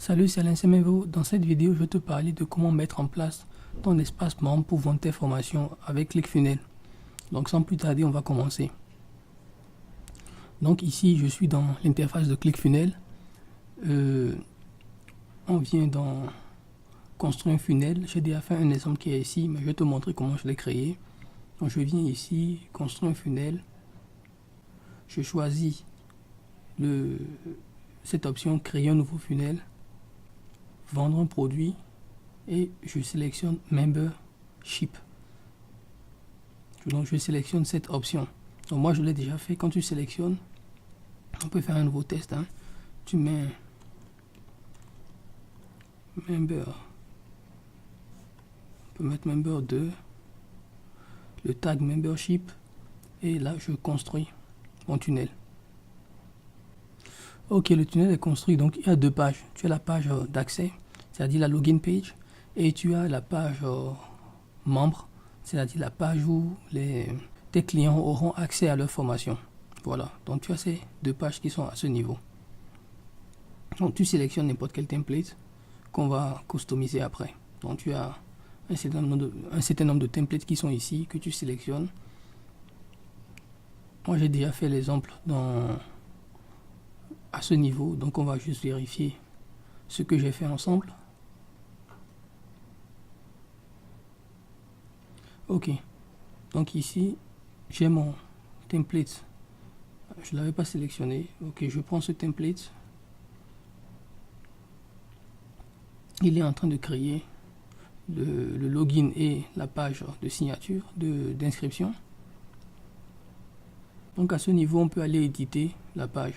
Salut, c'est Alain Semevo. Dans cette vidéo, je vais te parler de comment mettre en place ton espace membre pour vendre tes formations avec ClickFunnels. Donc sans plus tarder, on va commencer. Donc ici, je suis dans l'interface de ClickFunnels. On vient dans construire un funnel. J'ai déjà fait un exemple qui est ici, mais je vais te montrer comment je l'ai créé. Donc je viens ici, construire un funnel. Je choisis cette option, créer un nouveau funnel, vendre un produit et je sélectionne Membership. Donc je sélectionne cette option. Donc moi je l'ai déjà fait. Quand tu sélectionnes, on peut faire un nouveau test. Tu mets Member. On peut mettre Member 2, le tag Membership et là je construis mon tunnel. Ok, le tunnel est construit, donc il y a deux pages. Tu as la page d'accès, c'est-à-dire la login page, et tu as la page membre, c'est-à-dire la page où tes clients auront accès à leur formation. Voilà, donc tu as ces deux pages qui sont à ce niveau. Donc tu sélectionnes n'importe quel template qu'on va customiser après. Donc tu as un certain nombre de templates qui sont ici, que tu sélectionnes. Moi j'ai déjà fait l'exemple à ce niveau, donc on va juste vérifier ce que j'ai fait ensemble. Ok, donc ici j'ai mon template, je ne l'avais pas sélectionné. Ok, je prends ce template, il est en train de créer le login et la page de signature, d'inscription. Donc à ce niveau on peut aller éditer la page.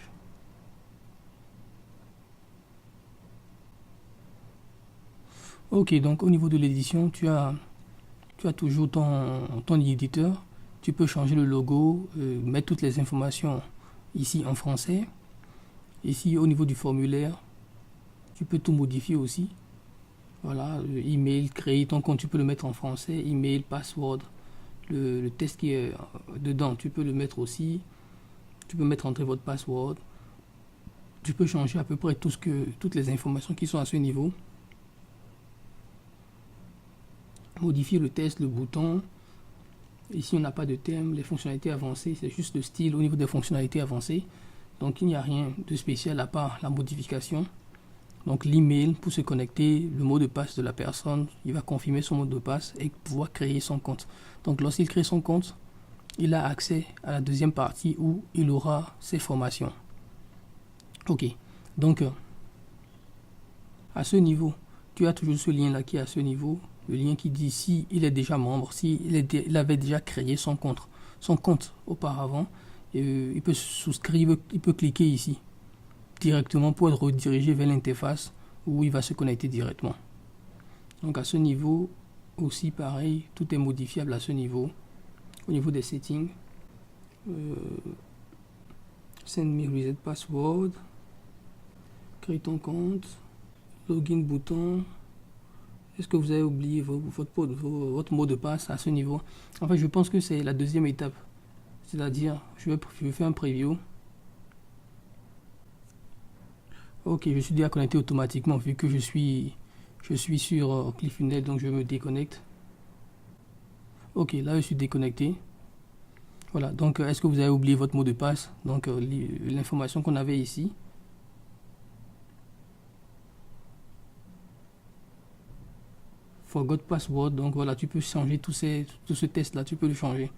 Ok, donc au niveau de l'édition, tu as toujours ton éditeur. Tu peux changer le logo, mettre toutes les informations ici en français. Ici, au niveau du formulaire, tu peux tout modifier aussi. Voilà, email, créer ton compte, tu peux le mettre en français. Email, password, le test qui est dedans, tu peux le mettre aussi. Tu peux mettre entrer votre password. Tu peux changer à peu près toutes les informations qui sont à ce niveau. Modifier le test, le bouton. Ici on n'a pas de thème, les fonctionnalités avancées, c'est juste le style au niveau des fonctionnalités avancées. Donc il n'y a rien de spécial à part la modification. Donc l'email pour se connecter, le mot de passe de la personne, il va confirmer son mot de passe et pouvoir créer son compte. Donc lorsqu'il crée son compte, il a accès à la deuxième partie où il aura ses formations. Ok, donc à ce niveau, tu as toujours ce lien là qui est à ce niveau. Le lien qui dit si il est déjà membre, il avait déjà créé son compte auparavant, il peut souscrire, il peut cliquer ici directement pour être redirigé vers l'interface où il va se connecter directement. Donc à ce niveau aussi pareil, tout est modifiable à ce niveau. Au niveau des settings, send me reset password, crée ton compte, login bouton. Est-ce que vous avez oublié votre mot de passe à ce niveau? En fait, je pense que c'est la deuxième étape. C'est-à-dire, je vais faire un preview. Ok, je suis déjà connecté automatiquement vu que je suis sur ClickFunnels, donc je me déconnecte. Ok, là je suis déconnecté. Voilà, donc est-ce que vous avez oublié votre mot de passe? Donc l'information qu'on avait ici. Forgot password, donc voilà, tu peux changer tout ce test là, tu peux le changer.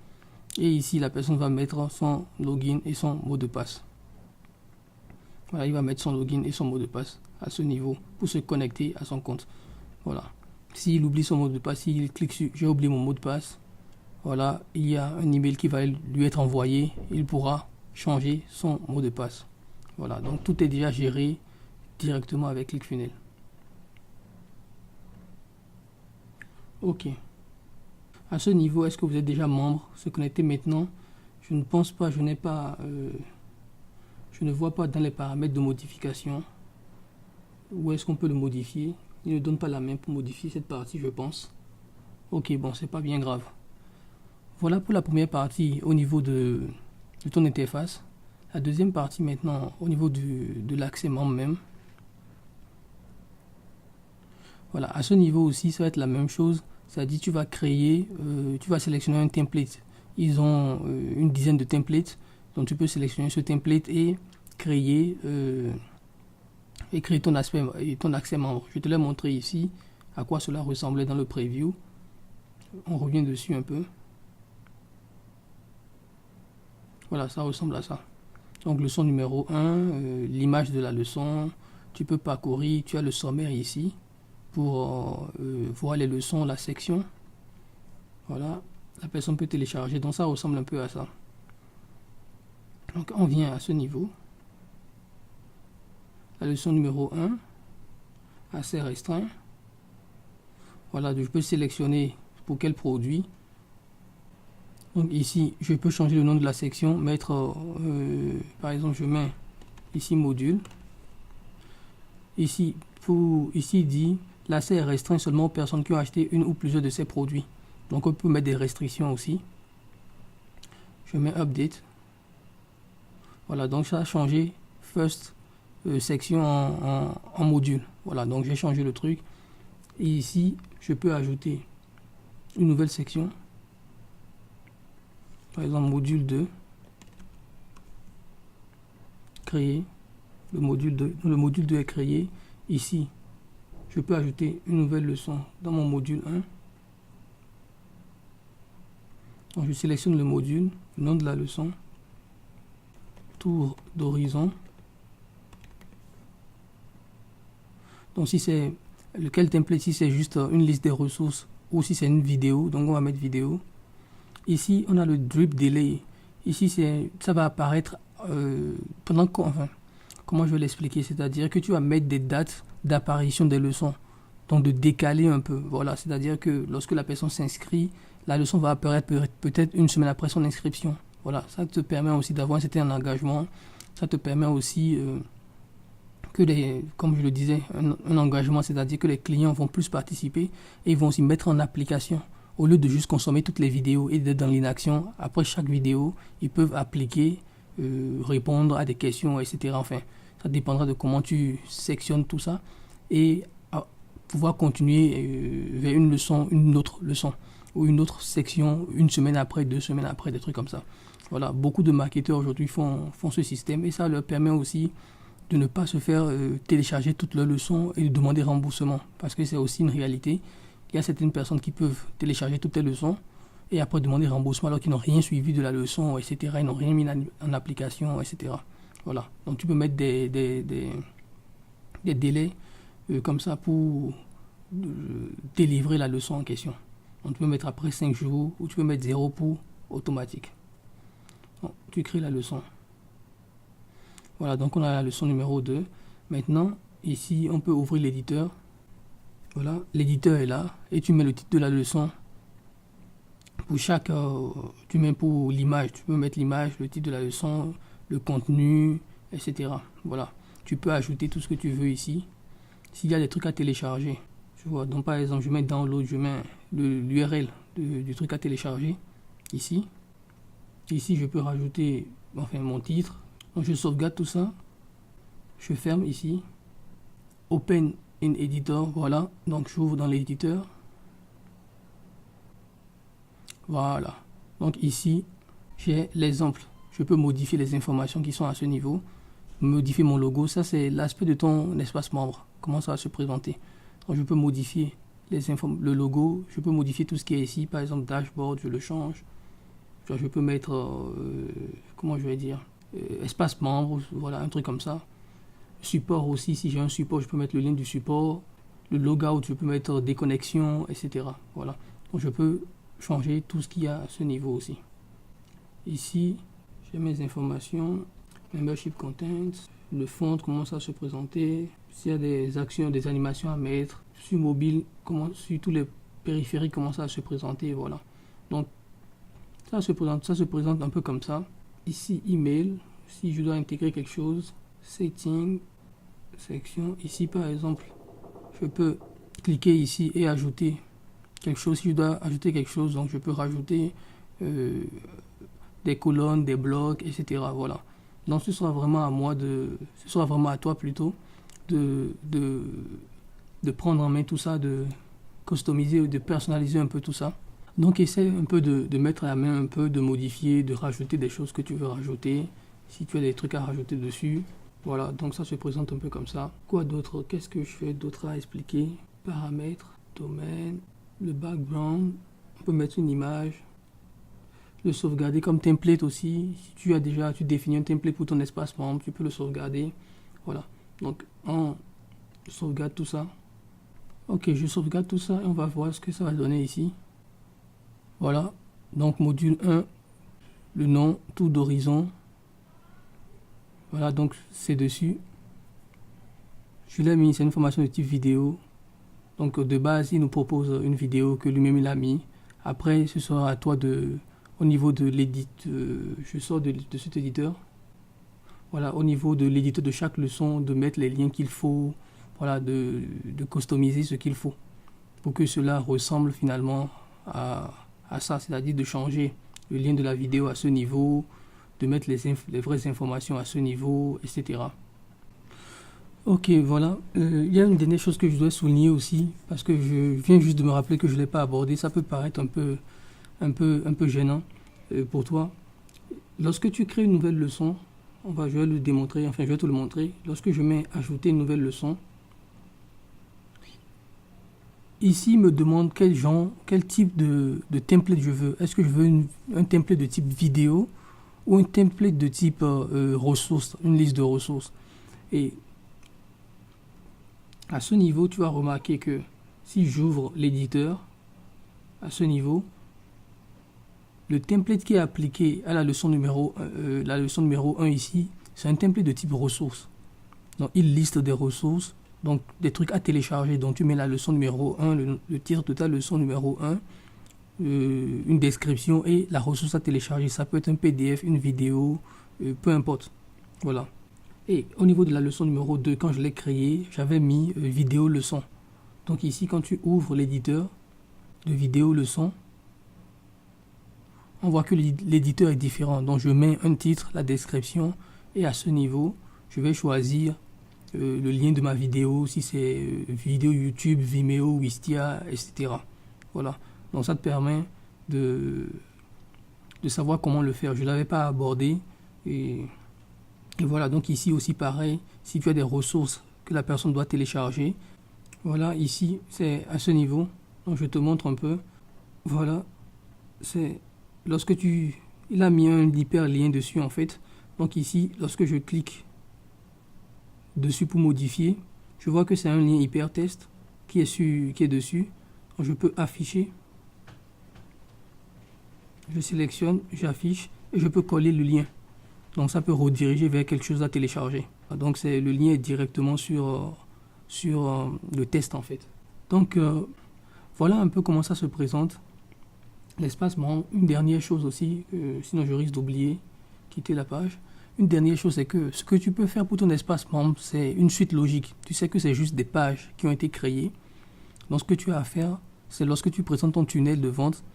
Et ici, la personne va mettre son login et son mot de passe. Voilà, il va mettre son login et son mot de passe à ce niveau pour se connecter à son compte. Voilà. S'il oublie son mot de passe, s'il clique sur j'ai oublié mon mot de passe, voilà, il y a un email qui va lui être envoyé. Il pourra changer son mot de passe. Voilà, donc tout est déjà géré directement avec ClickFunnels. Ok. À ce niveau, est-ce que vous êtes déjà membre? Se connecter maintenant? Je ne pense pas, je ne vois pas dans les paramètres de modification. Où est-ce qu'on peut le modifier? Il ne donne pas la main pour modifier cette partie, je pense. Ok, bon, c'est pas bien grave. Voilà pour la première partie au niveau de ton interface. La deuxième partie maintenant, au niveau de l'accès membre même. Voilà, à ce niveau aussi, ça va être la même chose. C'est-à-dire, tu vas créer, tu vas sélectionner un template. Ils ont une dizaine de templates. Donc, tu peux sélectionner ce template et créer, ton accès membre. Je te l'ai montré ici à quoi cela ressemblait dans le preview. On revient dessus un peu. Voilà, ça ressemble à ça. Donc, leçon numéro 1, l'image de la leçon. Tu peux parcourir, tu as le sommaire ici pour voir les leçons, la section. Voilà, la personne peut télécharger. Donc, ça ressemble un peu à ça. Donc, on vient à ce niveau. La leçon numéro 1, assez restreint. Voilà, je peux sélectionner pour quel produit. Donc ici, je peux changer le nom de la section, mettre, par exemple, je mets ici module. Ici, ici dit, l'accès est restreint seulement aux personnes qui ont acheté une ou plusieurs de ces produits. Donc on peut mettre des restrictions aussi. Je mets update. Voilà, donc ça a changé first section en module. Voilà, donc j'ai changé le truc. Et ici, je peux ajouter une nouvelle section. Par exemple, module 2. Créer. Le module 2. Le module 2 est créé. Ici, je peux ajouter une nouvelle leçon dans mon module 1. Donc, je sélectionne le module, le nom de la leçon, tour d'horizon. Donc, si c'est lequel template, si c'est juste une liste des ressources ou si c'est une vidéo, donc on va mettre vidéo. Ici, on a le drip delay. Ici, ça va apparaître pendant comment je vais l'expliquer, c'est-à-dire que tu vas mettre des dates d'apparition des leçons, donc de décaler un peu. Voilà, c'est-à-dire que lorsque la personne s'inscrit, la leçon va apparaître peut-être une semaine après son inscription. Voilà, ça te permet aussi d'avoir un certain engagement. Ça te permet aussi comme je le disais, un engagement, c'est-à-dire que les clients vont plus participer et ils vont aussi mettre en application. Au lieu de juste consommer toutes les vidéos et d'être dans l'inaction, après chaque vidéo, ils peuvent appliquer, répondre à des questions, etc. Enfin, ça dépendra de comment tu sectionnes tout ça et pouvoir continuer vers une leçon, une autre leçon ou une autre section une semaine après, 2 semaines après, des trucs comme ça. Voilà, beaucoup de marketeurs aujourd'hui font ce système et ça leur permet aussi de ne pas se faire télécharger toutes leurs leçons et de demander remboursement parce que c'est aussi une réalité. Il y a certaines personnes qui peuvent télécharger toutes les leçons et après demander remboursement alors qu'ils n'ont rien suivi de la leçon, etc. Ils n'ont rien mis en application, etc. Voilà. Donc tu peux mettre des délais comme ça pour délivrer la leçon en question. Donc tu peux mettre après 5 jours ou tu peux mettre 0 pour automatique. Donc, tu crées la leçon. Voilà, donc on a la leçon numéro 2. Maintenant, ici, on peut ouvrir l'éditeur. Voilà, l'éditeur est là et tu mets le titre de la leçon. Pour chaque, tu mets pour l'image, tu peux mettre l'image, le titre de la leçon, le contenu, etc. Voilà, tu peux ajouter tout ce que tu veux ici. S'il y a des trucs à télécharger, tu vois, donc par exemple, je mets download, je mets l'URL du truc à télécharger ici. Ici, je peux rajouter mon titre. Donc, je sauvegarde tout ça. Je ferme ici. Open in Editor, voilà. Donc, j'ouvre dans l'éditeur. Voilà. Donc, ici, j'ai l'exemple. Je peux modifier les informations qui sont à ce niveau. Modifier mon logo. Ça, c'est l'aspect de ton espace membre. Comment ça va se présenter. Donc, je peux modifier le logo. Je peux modifier tout ce qui est ici. Par exemple, dashboard, je le change. Je peux mettre, comment je vais dire, espace membre, voilà, un truc comme ça. Support aussi, si j'ai un support, je peux mettre le lien du support. Le logout, je peux mettre déconnexion, etc. Voilà. Donc je peux changer tout ce qu'il y a à ce niveau aussi. Ici, j'ai mes informations, membership content, le font commence à se présenter. S'il y a des actions, des animations à mettre, sur mobile, sur tous les périphériques commencent à se présenter, voilà. Donc ça se présente un peu comme ça. Ici, email, si je dois intégrer quelque chose, setting, section. Ici, par exemple, je peux cliquer ici et ajouter quelque chose. Si je dois ajouter quelque chose, donc je peux rajouter des colonnes, des blocs, etc. Voilà. Donc ce sera vraiment à toi plutôt de prendre en main tout ça, de customiser, de personnaliser un peu tout ça. Donc essaie un peu de mettre à la main un peu, de modifier, de rajouter des choses que tu veux rajouter, si tu as des trucs à rajouter dessus. Voilà, donc ça se présente un peu comme ça. Quoi d'autre? Qu'est-ce que je fais d'autre à expliquer? Paramètres, domaine, le background, on peut mettre une image, le sauvegarder comme template aussi. Si tu définis un template pour ton espace membre, tu peux le sauvegarder. Voilà, donc on sauvegarde tout ça. Ok, je sauvegarde tout ça et on va voir ce que ça va donner ici. Voilà, donc module 1, le nom, tour d'horizon. Voilà, donc c'est dessus. Je l'ai mis, c'est une formation de type vidéo. Donc de base, il nous propose une vidéo que lui-même il a mis. Après, ce sera à toi au niveau de l'édit, je sors de cet éditeur. Voilà, au niveau de l'éditeur de chaque leçon, de mettre les liens qu'il faut, voilà, de customiser ce qu'il faut pour que cela ressemble finalement à ça, c'est-à-dire de changer le lien de la vidéo à ce niveau, de mettre les vraies informations à ce niveau, etc. Ok, voilà. Il y a une dernière chose que je dois souligner aussi, parce que je viens juste de me rappeler que je ne l'ai pas abordé. Ça peut paraître un peu gênant pour toi. Lorsque tu crées une nouvelle leçon, je vais le démontrer, enfin je vais te le montrer. Lorsque je mets ajouter une nouvelle leçon, ici il me demande quel type de template je veux. Est-ce que je veux un template de type vidéo ou un template de type ressources, une liste de ressources. Et à ce niveau, tu vas remarquer que si j'ouvre l'éditeur, à ce niveau, le template qui est appliqué à la leçon numéro 1 ici, c'est un template de type ressources. Donc il liste des ressources, donc des trucs à télécharger. Donc tu mets la leçon numéro 1, le titre de ta leçon numéro 1, une description et la ressource à télécharger. Ça peut être un PDF, une vidéo, peu importe. Voilà. Et au niveau de la leçon numéro 2, quand je l'ai créée, j'avais mis vidéo leçon. Donc ici, quand tu ouvres l'éditeur de vidéo leçon, on voit que l'éditeur est différent. Donc je mets un titre, la description, et à ce niveau, je vais choisir le lien de ma vidéo, si c'est vidéo YouTube, Vimeo, Wistia, etc. Voilà. Donc ça te permet de savoir comment le faire. Je ne l'avais pas abordé. Et voilà, donc ici aussi pareil, si tu as des ressources que la personne doit télécharger, voilà, ici c'est à ce niveau, donc je te montre un peu, voilà, c'est lorsque il a mis un hyperlien dessus en fait, donc ici, lorsque je clique dessus pour modifier, je vois que c'est un lien hypertest qui est dessus, donc je peux afficher, je sélectionne, j'affiche et je peux coller le lien. Donc ça peut rediriger vers quelque chose à télécharger. Donc le lien est directement sur le test en fait. Donc voilà un peu comment ça se présente. L'espace membre. Une dernière chose aussi, sinon je risque d'oublier, quitter la page. Une dernière chose, c'est que ce que tu peux faire pour ton espace membre, c'est une suite logique. Tu sais que c'est juste des pages qui ont été créées. Donc ce que tu as à faire, c'est lorsque tu présentes ton tunnel de vente,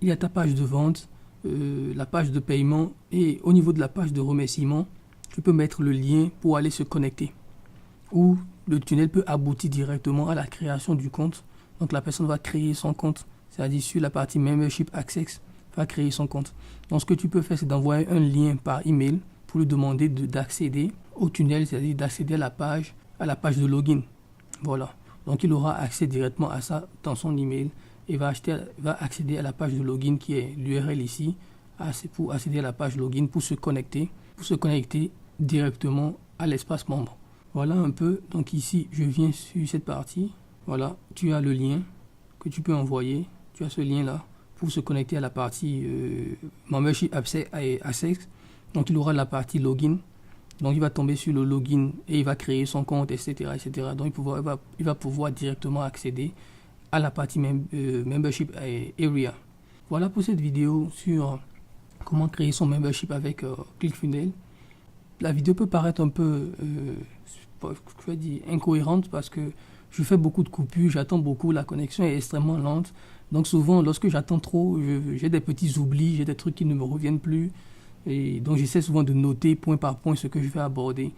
il y a ta page de vente, la page de paiement et au niveau de la page de remerciement, tu peux mettre le lien pour aller se connecter. Ou le tunnel peut aboutir directement à la création du compte. Donc la personne va créer son compte, c'est-à-dire sur la partie Membership Access, va créer son compte. Donc ce que tu peux faire, c'est d'envoyer un lien par email pour lui demander d'accéder au tunnel, c'est-à-dire d'accéder à la page de login. Voilà. Donc il aura accès directement à ça dans son email. Et va accéder à la page de login qui est l'URL ici, pour accéder à la page login pour se connecter directement à l'espace membre. Voilà un peu, donc ici je viens sur cette partie, voilà, tu as le lien que tu peux envoyer, tu as ce lien là pour se connecter à la partie Membership Access, donc il aura la partie login, donc il va tomber sur le login et il va créer son compte, etc. Donc il va pouvoir directement accéder à la partie Membership Area. Voilà pour cette vidéo sur comment créer son membership avec ClickFunnels. La vidéo peut paraître un peu incohérente parce que je fais beaucoup de coupures, j'attends beaucoup, la connexion est extrêmement lente. Donc souvent, lorsque j'attends trop, j'ai des petits oublis, j'ai des trucs qui ne me reviennent plus. Et donc j'essaie souvent de noter point par point ce que je vais aborder.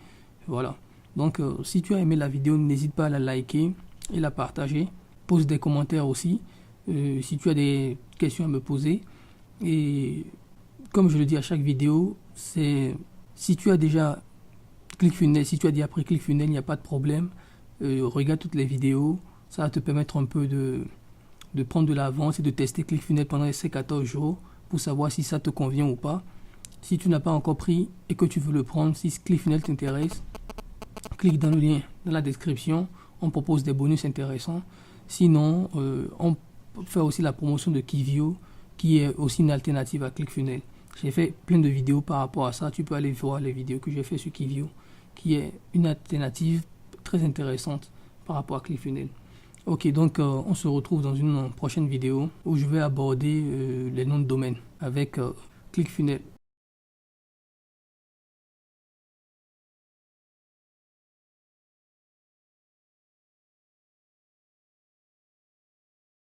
Voilà. Donc si tu as aimé la vidéo, n'hésite pas à la liker et la partager. Pose des commentaires aussi si tu as des questions à me poser. Et comme je le dis à chaque vidéo, si tu as déjà ClickFunnels, si tu as déjà pris ClickFunnels, il n'y a pas de problème. Regarde toutes les vidéos, ça va te permettre un peu de prendre de l'avance et de tester ClickFunnels pendant ces 14 jours pour savoir si ça te convient ou pas. Si tu n'as pas encore pris et que tu veux le prendre, si ClickFunnels t'intéresse, clique dans le lien dans la description, on propose des bonus intéressants. Sinon, on fait aussi la promotion de Kivio, qui est aussi une alternative à ClickFunnels. J'ai fait plein de vidéos par rapport à ça, tu peux aller voir les vidéos que j'ai fait sur Kivio, qui est une alternative très intéressante par rapport à ClickFunnels. Ok, donc on se retrouve dans une prochaine vidéo où je vais aborder les noms de domaine avec ClickFunnels.